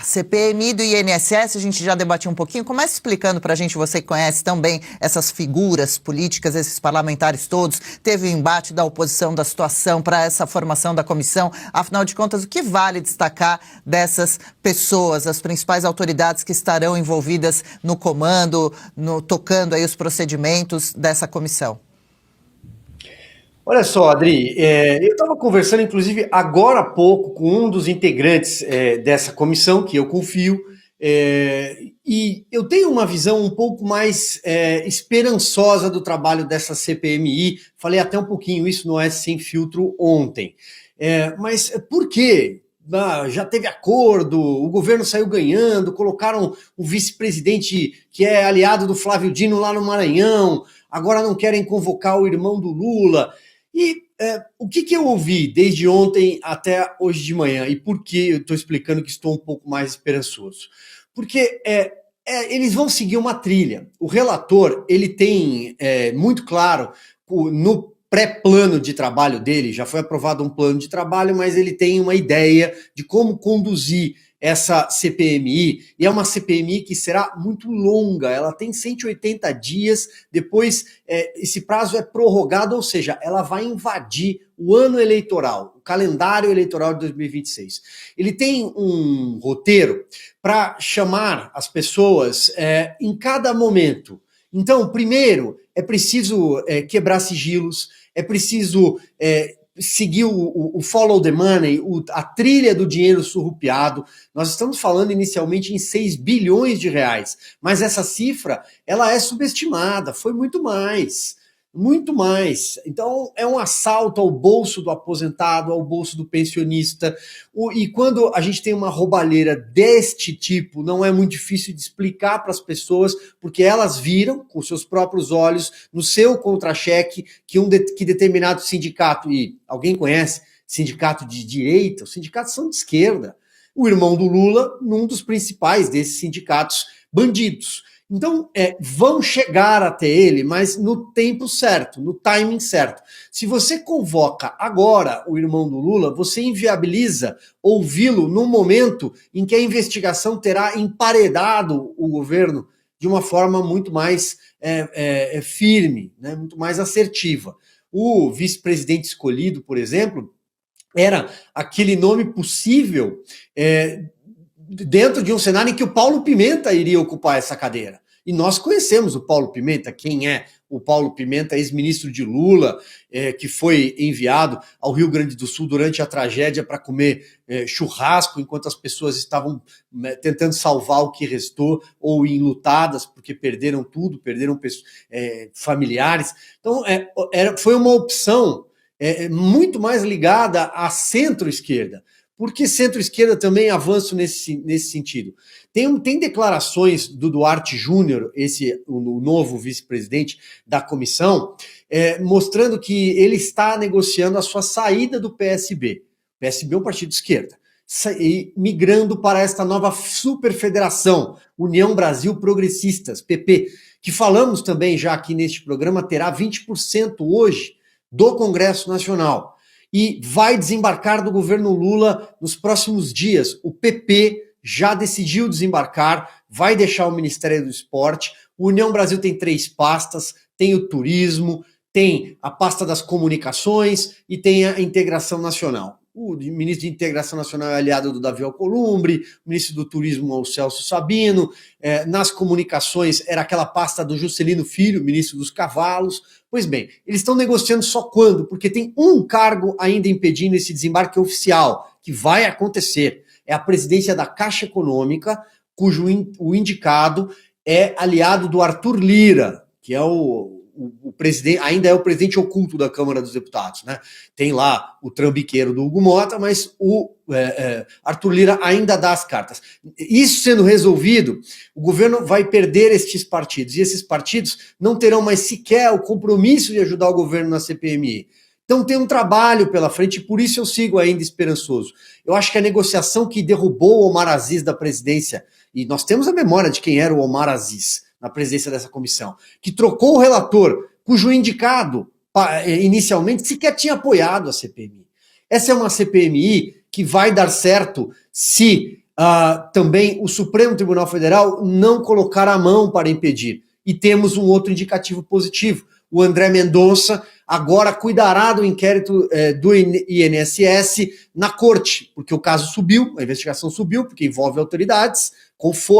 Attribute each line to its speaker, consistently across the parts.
Speaker 1: CPMI do INSS, a gente já debatiu um pouquinho. Começa explicando para a gente, você que conhece também essas figuras políticas, esses parlamentares todos. Teve o embate da oposição, da situação para essa formação da comissão. Afinal de contas, o que vale destacar dessas pessoas, as principais autoridades que estarão envolvidas no comando, tocando aí os procedimentos dessa comissão?
Speaker 2: Olha só, Adri, eu estava conversando, inclusive, agora há pouco, com um dos integrantes dessa comissão, que eu confio, e eu tenho uma visão um pouco mais esperançosa do trabalho dessa CPMI. Falei até um pouquinho isso no S Sem Filtro ontem. Mas por quê? Já teve acordo, o governo saiu ganhando, colocaram o vice-presidente que é aliado do Flávio Dino lá no Maranhão, agora não querem convocar o irmão do Lula. E o que eu ouvi desde ontem até hoje de manhã, e por que eu estou explicando que estou um pouco mais esperançoso? Porque eles vão seguir uma trilha. O relator, ele tem muito claro, no pré-plano de trabalho dele, já foi aprovado um plano de trabalho, mas ele tem uma ideia de como conduzir essa CPMI, e é uma CPMI que será muito longa, ela tem 180 dias, depois esse prazo é prorrogado, ou seja, ela vai invadir o ano eleitoral, o calendário eleitoral de 2026. Ele tem um roteiro para chamar as pessoas em cada momento. Então, primeiro, é preciso quebrar sigilos, é preciso seguir o follow the money, a trilha do dinheiro surrupiado. Nós estamos falando inicialmente em 6 bilhões de reais, mas essa cifra ela é subestimada, foi muito mais. Muito mais. Então, é um assalto ao bolso do aposentado, ao bolso do pensionista. E quando a gente tem uma roubalheira deste tipo, não é muito difícil de explicar para as pessoas, porque elas viram com seus próprios olhos, no seu contra-cheque, que determinado sindicato, e alguém conhece sindicato de direita, os sindicatos são de esquerda. O irmão do Lula, num dos principais desses sindicatos bandidos. Então, vão chegar até ele, mas no tempo certo, no timing certo. Se você convoca agora o irmão do Lula, você inviabiliza ouvi-lo num momento em que a investigação terá emparedado o governo de uma forma muito mais firme, né, muito mais assertiva. O vice-presidente escolhido, por exemplo, era aquele nome possível dentro de um cenário em que o Paulo Pimenta iria ocupar essa cadeira. E nós conhecemos o Paulo Pimenta. Quem é o Paulo Pimenta, ex-ministro de Lula, que foi enviado ao Rio Grande do Sul durante a tragédia para comer churrasco, enquanto as pessoas estavam tentando salvar o que restou, ou enlutadas, porque perderam tudo, perderam familiares. Então, foi uma opção muito mais ligada à centro-esquerda. Por que centro-esquerda também avanço nesse sentido? Tem declarações do Duarte Júnior, o novo vice-presidente da comissão, mostrando que ele está negociando a sua saída do PSB. O PSB é um partido de esquerda. Migrando para esta nova superfederação, União Brasil Progressistas, PP, que falamos também já aqui neste programa, terá 20% hoje do Congresso Nacional. E vai desembarcar do governo Lula nos próximos dias. O PP já decidiu desembarcar, vai deixar o Ministério do Esporte. O União Brasil tem 3 pastas, tem o turismo, tem a pasta das comunicações e tem a integração nacional. O ministro de Integração Nacional é aliado do Davi Alcolumbre, o ministro do Turismo é o Celso Sabino, nas comunicações era aquela pasta do Juscelino Filho, ministro dos Cavalos. Pois bem, eles estão negociando só quando? Porque tem um cargo ainda impedindo esse desembarque oficial, que vai acontecer. É a presidência da Caixa Econômica, cujo o indicado é aliado do Arthur Lira, que é o presidente, ainda é o presidente oculto da Câmara dos Deputados, né? Tem lá o trambiqueiro do Hugo Mota, mas o Arthur Lira ainda dá as cartas. Isso sendo resolvido, o governo vai perder estes partidos, e esses partidos não terão mais sequer o compromisso de ajudar o governo na CPMI. Então tem um trabalho pela frente, e por isso eu sigo ainda esperançoso. Eu acho que a negociação que derrubou o Omar Aziz da presidência, e nós temos a memória de quem era o Omar Aziz na presidência dessa comissão, que trocou o relator, cujo indicado inicialmente sequer tinha apoiado a CPMI. Essa é uma CPMI que vai dar certo se também o Supremo Tribunal Federal não colocar a mão para impedir. E temos um outro indicativo positivo. O André Mendonça agora cuidará do inquérito do INSS na corte, porque o caso subiu, a investigação subiu, porque envolve autoridades,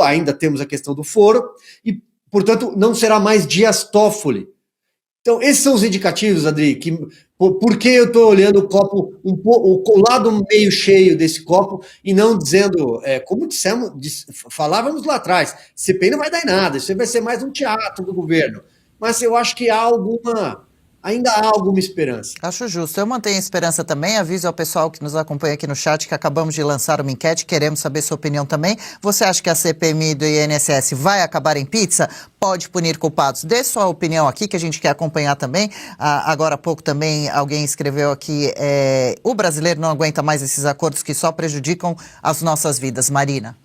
Speaker 2: ainda temos a questão do foro, e, portanto, não será mais Dias Toffoli. Então, esses são os indicativos, Adri, por que eu estou olhando o copo, o lado meio cheio desse copo, e não dizendo, como falávamos lá atrás, CPI não vai dar em nada, isso vai ser mais um teatro do governo. Mas eu acho que ainda há alguma esperança.
Speaker 1: Acho justo. Eu mantenho a esperança também. Aviso ao pessoal que nos acompanha aqui no chat que acabamos de lançar uma enquete, queremos saber sua opinião também. Você acha que a CPMI do INSS vai acabar em pizza? Pode punir culpados? Dê sua opinião aqui, que a gente quer acompanhar também. Agora há pouco também alguém escreveu aqui, o brasileiro não aguenta mais esses acordos que só prejudicam as nossas vidas. Marina.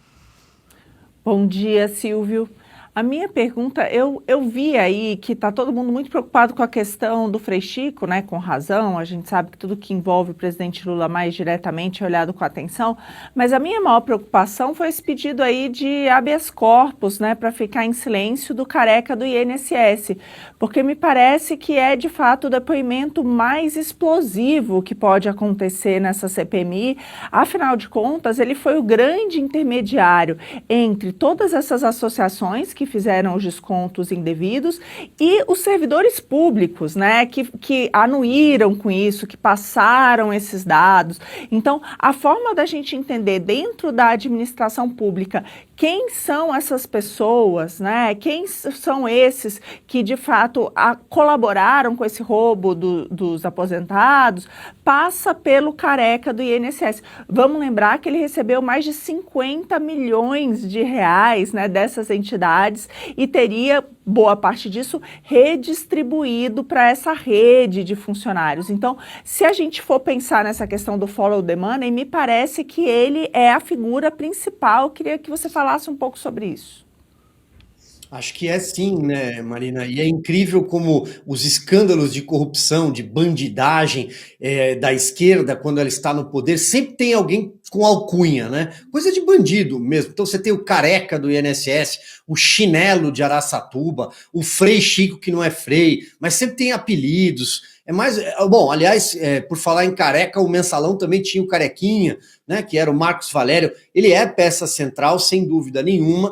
Speaker 3: Bom dia, Silvio. A minha pergunta, eu vi aí que está todo mundo muito preocupado com a questão do Frei Chico, né, com razão, a gente sabe que tudo que envolve o presidente Lula mais diretamente é olhado com atenção, mas a minha maior preocupação foi esse pedido aí de habeas corpus, né, para ficar em silêncio do careca do INSS, porque me parece que é de fato o depoimento mais explosivo que pode acontecer nessa CPMI, afinal de contas ele foi o grande intermediário entre todas essas associações que fizeram os descontos indevidos e os servidores públicos, né, que anuíram com isso, que passaram esses dados. Então, a forma da gente entender dentro da administração pública quem são essas pessoas, né, quem são esses que de fato colaboraram com esse roubo dos aposentados, passa pelo careca do INSS. Vamos lembrar que ele recebeu mais de 50 milhões de reais, né, dessas entidades, e teria boa parte disso redistribuído para essa rede de funcionários. Então, se a gente for pensar nessa questão do follow the money, me parece que ele é a figura principal. Eu queria que você falasse um pouco sobre isso.
Speaker 2: Acho que é sim, né, Marina? E é incrível como os escândalos de corrupção, de bandidagem da esquerda, quando ela está no poder, sempre tem alguém com alcunha, né? Coisa de bandido mesmo. Então você tem o careca do INSS, o chinelo de Araçatuba, o Frei Chico, que não é Frei, mas sempre tem apelidos. Bom, aliás, por falar em careca, o Mensalão também tinha o Carequinha, né, que era o Marcos Valério. Ele é peça central, sem dúvida nenhuma.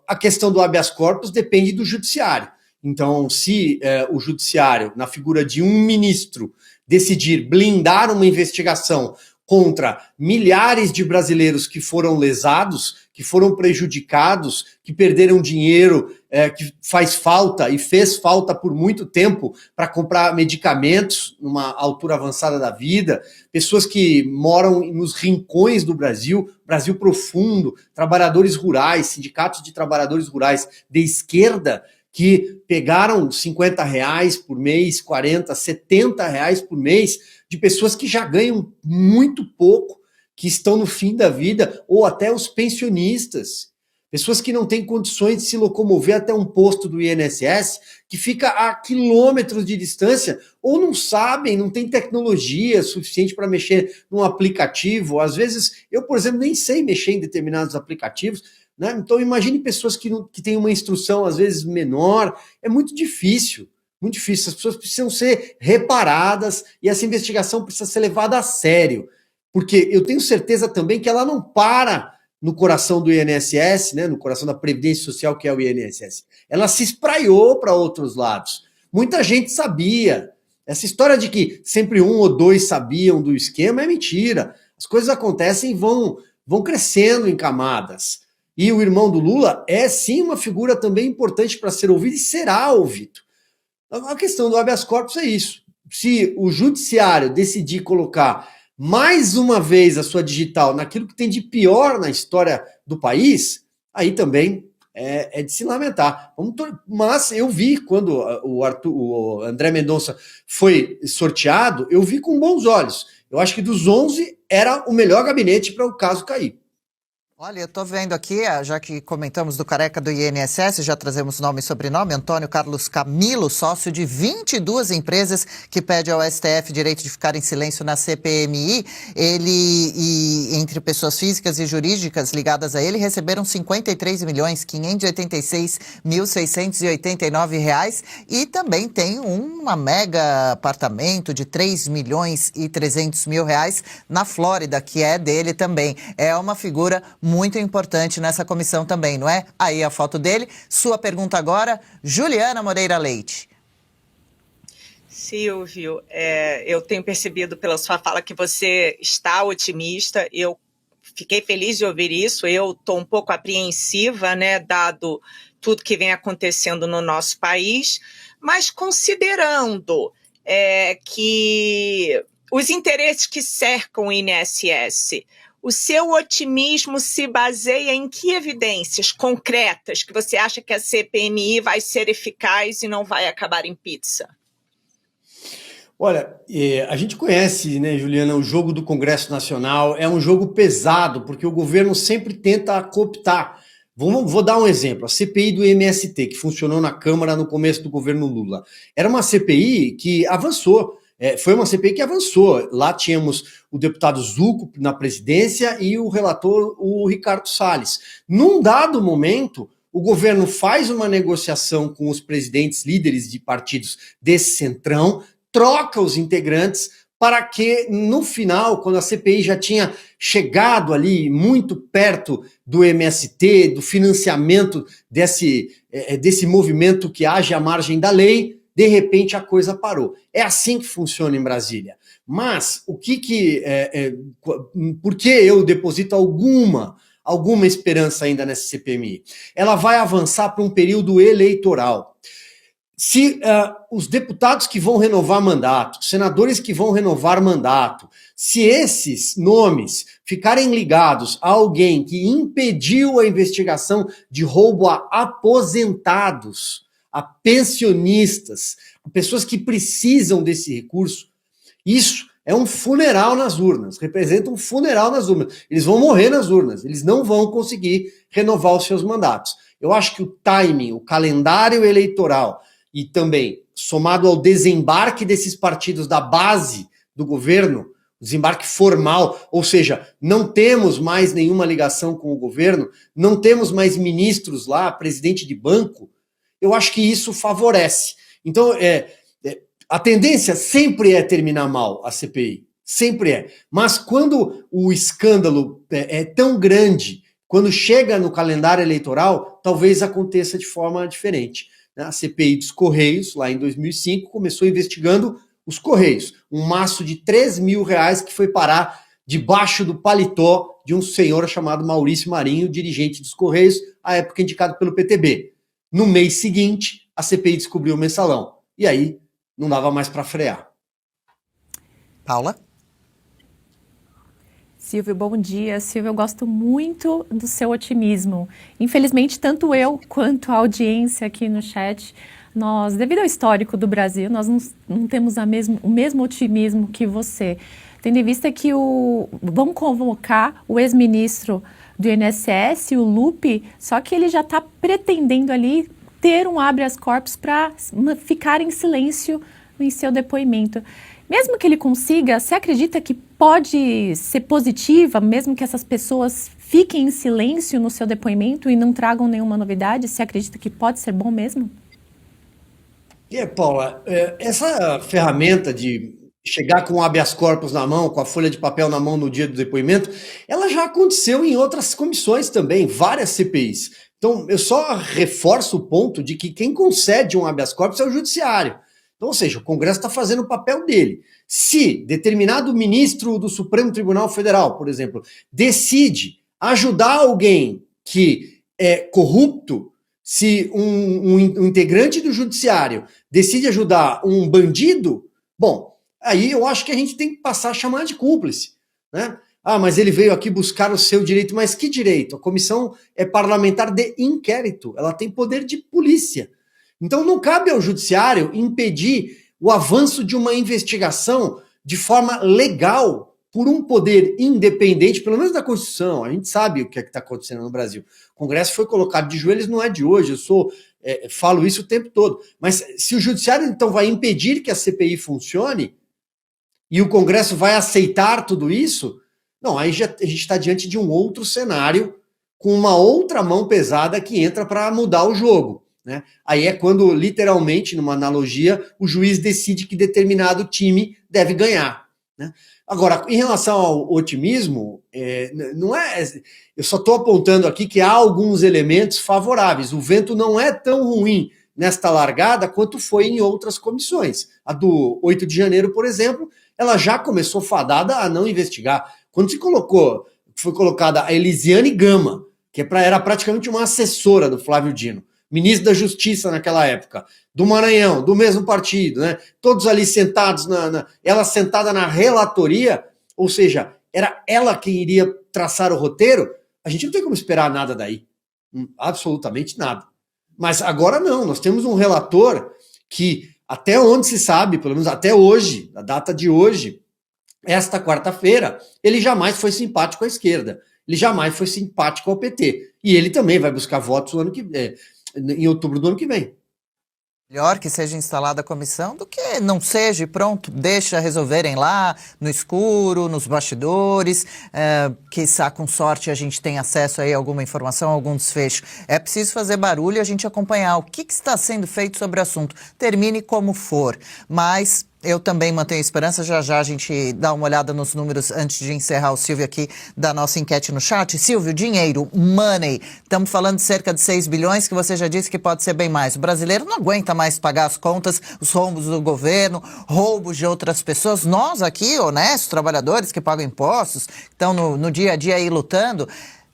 Speaker 2: A questão do habeas corpus depende do judiciário. Então, se o judiciário, na figura de um ministro, decidir blindar uma investigação contra milhares de brasileiros que foram lesados, que foram prejudicados, que perderam dinheiro, que faz falta e fez falta por muito tempo para comprar medicamentos numa altura avançada da vida, pessoas que moram nos rincões do Brasil, Brasil profundo, trabalhadores rurais, sindicatos de trabalhadores rurais de esquerda, que pegaram R$50 por mês, 40, R$70 por mês, de pessoas que já ganham muito pouco, que estão no fim da vida, ou até os pensionistas. Pessoas que não têm condições de se locomover até um posto do INSS, que fica a quilômetros de distância, ou não sabem, não tem tecnologia suficiente para mexer num aplicativo. Às vezes, eu, por exemplo, nem sei mexer em determinados aplicativos, né? Então, imagine pessoas que têm uma instrução, às vezes, menor. É muito difícil. Muito difícil. As pessoas precisam ser reparadas e essa investigação precisa ser levada a sério. Porque eu tenho certeza também que ela não para no coração do INSS, né, no coração da Previdência Social, que é o INSS. Ela se espraiou para outros lados. Muita gente sabia. Essa história de que sempre um ou dois sabiam do esquema é mentira. As coisas acontecem e vão crescendo em camadas. E o irmão do Lula é sim uma figura também importante para ser ouvido e será ouvido. A questão do habeas corpus é isso. Se o judiciário decidir colocar mais uma vez a sua digital naquilo que tem de pior na história do país, aí também é de se lamentar. Mas eu vi quando o André Mendonça foi sorteado, eu vi com bons olhos. Eu acho que dos 11 era o melhor gabinete para o caso cair.
Speaker 1: Olha, eu estou vendo aqui, já que comentamos do careca do INSS, já trazemos nome e sobrenome, Antônio Carlos Camilo, sócio de 22 empresas, que pede ao STF direito de ficar em silêncio na CPMI. Ele e entre pessoas físicas e jurídicas ligadas a ele receberam R$ 53.586.689 e também tem uma mega apartamento de R$ 3.300.000 na Flórida, que é dele também. É uma figura muito importante nessa comissão também, não é? Aí a foto dele. Sua pergunta agora, Juliana Moreira Leite.
Speaker 4: Silvio, eu tenho percebido pela sua fala que você está otimista. Eu fiquei feliz de ouvir isso. Eu estou um pouco apreensiva, né, dado tudo que vem acontecendo no nosso país, mas considerando que os interesses que cercam o INSS, o seu otimismo se baseia em que evidências concretas que você acha que a CPMI vai ser eficaz e não vai acabar em pizza?
Speaker 2: Olha, a gente conhece, né, Juliana, o jogo do Congresso Nacional. É um jogo pesado, porque o governo sempre tenta cooptar. Vou dar um exemplo, a CPI do MST, que funcionou na Câmara no começo do governo Lula. Era uma CPI que avançou. Foi uma CPI que avançou. Lá tínhamos o deputado Zucco na presidência e o relator, o Ricardo Salles. Num dado momento, o governo faz uma negociação com os presidentes, líderes de partidos desse centrão, troca os integrantes para que, no final, quando a CPI já tinha chegado ali muito perto do MST, do financiamento desse movimento que age à margem da lei, de repente a coisa parou. É assim que funciona em Brasília. Mas por que eu deposito alguma esperança ainda nessa CPMI? Ela vai avançar para um período eleitoral. Se os deputados que vão renovar mandato, os senadores que vão renovar mandato, se esses nomes ficarem ligados a alguém que impediu a investigação de roubo a aposentados, a pensionistas, a pessoas que precisam desse recurso, isso é um funeral nas urnas, representa um funeral nas urnas. Eles vão morrer nas urnas, eles não vão conseguir renovar os seus mandatos. Eu acho que o timing, o calendário eleitoral e também somado ao desembarque desses partidos da base do governo, desembarque formal, ou seja, não temos mais nenhuma ligação com o governo, não temos mais ministros lá, presidente de banco, eu acho que isso favorece. Então, a tendência sempre é terminar mal a CPI, sempre é. Mas quando o escândalo é tão grande, quando chega no calendário eleitoral, talvez aconteça de forma diferente. A CPI dos Correios, lá em 2005, começou investigando os Correios. Um maço de R$3.000 que foi parar debaixo do paletó de um senhor chamado Maurício Marinho, dirigente dos Correios, à época indicado pelo PTB. No mês seguinte, a CPI descobriu o mensalão. E aí, não dava mais para frear.
Speaker 1: Paula?
Speaker 5: Silvio, bom dia. Silvio, eu gosto muito do seu otimismo. Infelizmente, tanto eu quanto a audiência aqui no chat, nós, devido ao histórico do Brasil, nós não temos o mesmo otimismo que você. Tendo em vista que vão convocar o ex-ministro do INSS, o Lupe, só que ele já está pretendendo ali ter um habeas corpus para ficar em silêncio em seu depoimento. Mesmo que ele consiga, você acredita que pode ser positiva, mesmo que essas pessoas fiquem em silêncio no seu depoimento e não tragam nenhuma novidade? Você acredita que pode ser bom mesmo?
Speaker 2: Paula, essa ferramenta de chegar com o habeas corpus na mão, com a folha de papel na mão no dia do depoimento, ela já aconteceu em outras comissões também, várias CPIs. Então, eu só reforço o ponto de que quem concede um habeas corpus é o judiciário. Então, ou seja, o Congresso está fazendo o papel dele. Se determinado ministro do Supremo Tribunal Federal, por exemplo, decide ajudar alguém que é corrupto, se um integrante do judiciário decide ajudar um bandido, bom, aí eu acho que a gente tem que passar a chamar de cúmplice, né? Ah, mas ele veio aqui buscar o seu direito. Mas que direito? A comissão é parlamentar de inquérito, ela tem poder de polícia. Então não cabe ao judiciário impedir o avanço de uma investigação de forma legal, por um poder independente, pelo menos da Constituição. A gente sabe o que é que está acontecendo no Brasil. O Congresso foi colocado de joelhos, não é de hoje, falo isso o tempo todo. Mas se o Judiciário, então, vai impedir que a CPI funcione, e o Congresso vai aceitar tudo isso, não, aí já, a gente está diante de um outro cenário, com uma outra mão pesada que entra para mudar o jogo, né? Aí é quando, literalmente, numa analogia, o juiz decide que determinado time deve ganhar, né? Agora, em relação ao otimismo, não é. Eu só estou apontando aqui que há alguns elementos favoráveis. O vento não é tão ruim nesta largada quanto foi em outras comissões. A do 8 de janeiro, por exemplo, ela já começou fadada a não investigar. Quando foi colocada a Elisiane Gama, que era praticamente uma assessora do Flávio Dino, ministro da Justiça naquela época, do Maranhão, do mesmo partido, né? Todos ali sentados, ela sentada na relatoria, ou seja, era ela quem iria traçar o roteiro, a gente não tem como esperar nada daí. Absolutamente nada. Mas agora não, nós temos um relator que, até onde se sabe, pelo menos até hoje, a data de hoje, esta quarta-feira, ele jamais foi simpático à esquerda, ele jamais foi simpático ao PT. E ele também vai buscar votos em outubro do ano que vem.
Speaker 1: Melhor que seja instalada a comissão do que não seja e pronto, deixa resolverem lá no escuro, nos bastidores, quiçá com sorte a gente tem acesso aí a alguma informação, algum desfecho. É preciso fazer barulho e a gente acompanhar o que está sendo feito sobre o assunto, termine como for, mas eu também mantenho esperança, já já a gente dá uma olhada nos números antes de encerrar o Silvio aqui da nossa enquete no chat. Silvio, dinheiro, money, estamos falando de cerca de 6 bilhões, que você já disse que pode ser bem mais. O brasileiro não aguenta mais pagar as contas, os rombos do governo, roubos de outras pessoas. Nós aqui, honestos, trabalhadores que pagam impostos, estão no dia a dia aí lutando,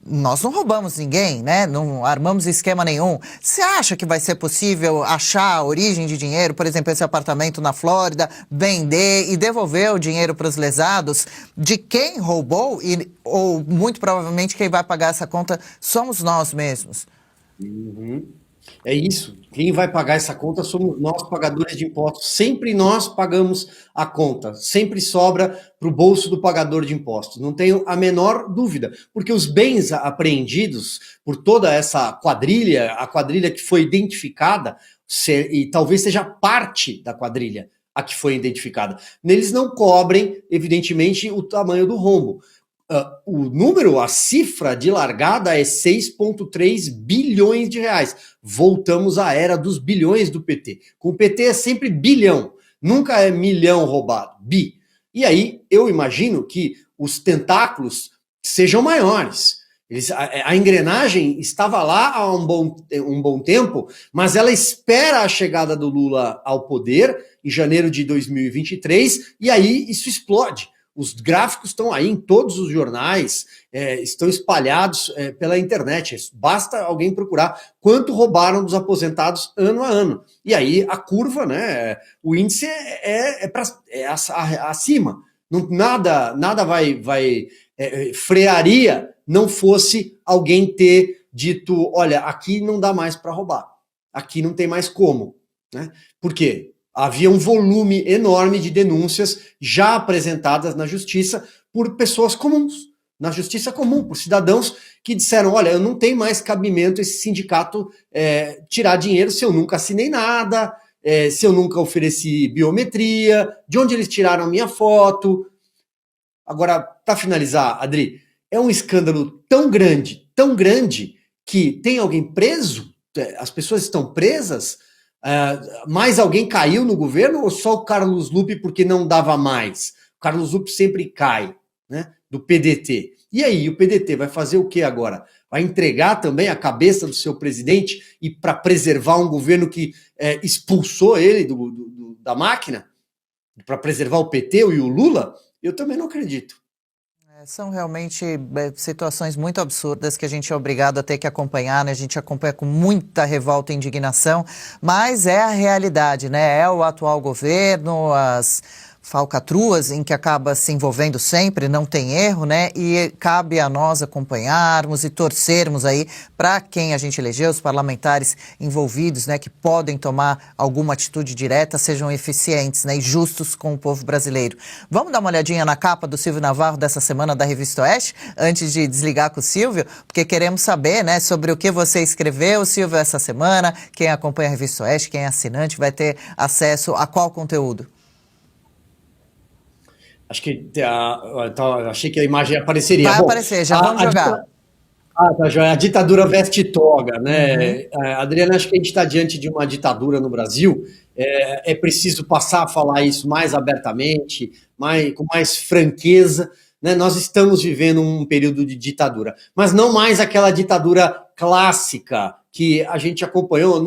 Speaker 1: nós não roubamos ninguém, né? Não armamos esquema nenhum. Você acha que vai ser possível achar a origem de dinheiro, por exemplo, esse apartamento na Flórida, vender e devolver o dinheiro para os lesados de quem roubou? Ou muito provavelmente quem vai pagar essa conta somos nós mesmos?
Speaker 2: É isso. Quem vai pagar essa conta somos nós, pagadores de impostos. Sempre nós pagamos a conta. Sempre sobra para o bolso do pagador de impostos. Não tenho a menor dúvida. Porque os bens apreendidos por toda essa quadrilha, a quadrilha que foi identificada, e talvez seja parte da quadrilha a que foi identificada, eles não cobrem, evidentemente, o tamanho do rombo. O número, a cifra de largada é 6,3 bilhões de reais. Voltamos à era dos bilhões do PT. Com o PT é sempre bilhão, nunca é milhão roubado, bi. E aí eu imagino que os tentáculos sejam maiores. A engrenagem estava lá há um bom tempo, mas ela espera a chegada do Lula ao poder em janeiro de 2023 e aí isso explode. Os gráficos estão aí em todos os jornais, estão espalhados pela internet. Basta alguém procurar quanto roubaram dos aposentados ano a ano. E aí a curva, né, o índice é acima. Nada vai frearia não fosse alguém ter dito, olha, aqui não dá mais para roubar. Aqui não tem mais como. Né? Por quê? Havia um volume enorme de denúncias já apresentadas na justiça por pessoas comuns, na justiça comum, por cidadãos que disseram, olha, eu não tenho mais cabimento esse sindicato tirar dinheiro se eu nunca assinei nada, se eu nunca ofereci biometria, de onde eles tiraram minha foto. Agora, para finalizar, Adri, é um escândalo tão grande, que tem alguém preso? As pessoas estão presas? Mais alguém caiu no governo ou só o Carlos Lupe porque não dava mais? O Carlos Lupe sempre cai, né, do PDT. E aí, o PDT vai fazer o que agora? Vai entregar também a cabeça do seu presidente e para preservar um governo que expulsou ele da máquina? Para preservar o PT e o Lula? Eu também não acredito.
Speaker 1: São realmente situações muito absurdas que a gente é obrigado a ter que acompanhar, né? A gente acompanha com muita revolta e indignação, mas é a realidade, né? É o atual governo, as falcatruas em que acaba se envolvendo sempre, não tem erro, né? E cabe a nós acompanharmos e torcermos aí para quem a gente elegeu, os parlamentares envolvidos, né, que podem tomar alguma atitude direta, sejam eficientes, né, e justos com o povo brasileiro. Vamos dar uma olhadinha na capa do Silvio Navarro dessa semana da Revista Oeste, antes de desligar com o Silvio, porque queremos saber, né, sobre o que você escreveu, Silvio, essa semana. Quem acompanha a Revista Oeste, quem é assinante, vai ter acesso a qual conteúdo?
Speaker 2: Acho que achei que a imagem apareceria.
Speaker 1: Vai aparecer, já vamos jogar.
Speaker 2: Tá joia. A ditadura veste toga, né? Adriana, acho que a gente está diante de uma ditadura no Brasil. É preciso passar a falar isso mais abertamente, com mais franqueza, né? Nós estamos vivendo um período de ditadura, mas não mais aquela ditadura clássica que a gente acompanhou,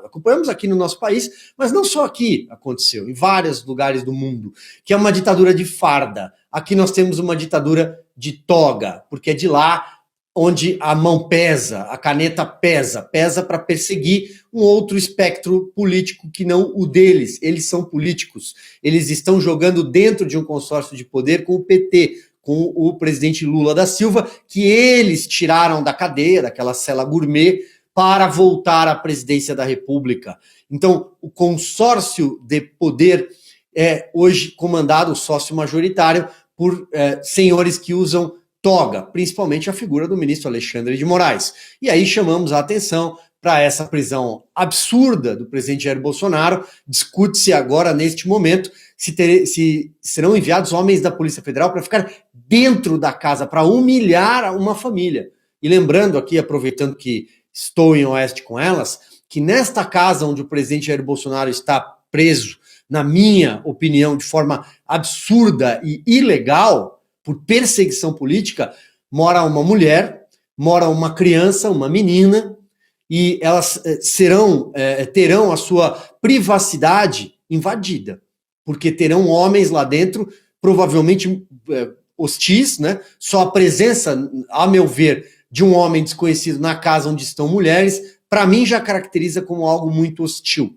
Speaker 2: acompanhamos aqui no nosso país, mas não só aqui aconteceu, em vários lugares do mundo, que é uma ditadura de farda. Aqui nós temos uma ditadura de toga, porque é de lá onde a mão pesa, a caneta pesa para perseguir um outro espectro político que não o deles. Eles são políticos, eles estão jogando dentro de um consórcio de poder com o PT, com o presidente Lula da Silva, que eles tiraram da cadeia, daquela cela gourmet, para voltar à presidência da República. Então, o consórcio de poder é hoje comandado, o sócio majoritário, por senhores que usam toga, principalmente a figura do ministro Alexandre de Moraes. E aí chamamos a atenção para essa prisão absurda do presidente Jair Bolsonaro. Discute-se agora, neste momento, se serão enviados homens da Polícia Federal para ficar dentro da casa, para humilhar uma família. E lembrando aqui, aproveitando que estou em Oeste com elas, que nesta casa onde o presidente Jair Bolsonaro está preso, na minha opinião, de forma absurda e ilegal, por perseguição política, mora uma mulher, mora uma criança, uma menina, e elas terão a sua privacidade invadida, porque terão homens lá dentro, provavelmente hostis, né? Só a presença, a meu ver, de um homem desconhecido na casa onde estão mulheres, para mim já caracteriza como algo muito hostil.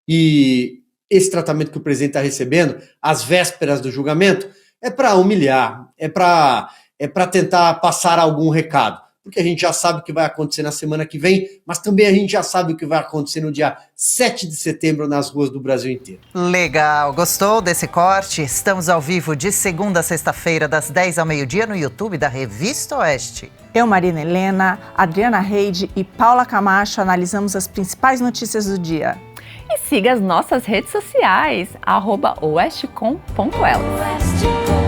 Speaker 2: E esse tratamento que o presidente está recebendo, às vésperas do julgamento, é para humilhar, é para tentar passar algum recado. Porque a gente já sabe o que vai acontecer na semana que vem, mas também a gente já sabe o que vai acontecer no dia 7 de setembro nas ruas do Brasil inteiro.
Speaker 1: Legal, gostou desse corte? Estamos ao vivo de segunda a sexta-feira, das 10 ao meio-dia, no YouTube da Revista Oeste.
Speaker 3: Eu, Marina Helena, Adriana Reide e Paula Camacho analisamos as principais notícias do dia.
Speaker 5: E siga as nossas redes sociais, @oestecom.elas.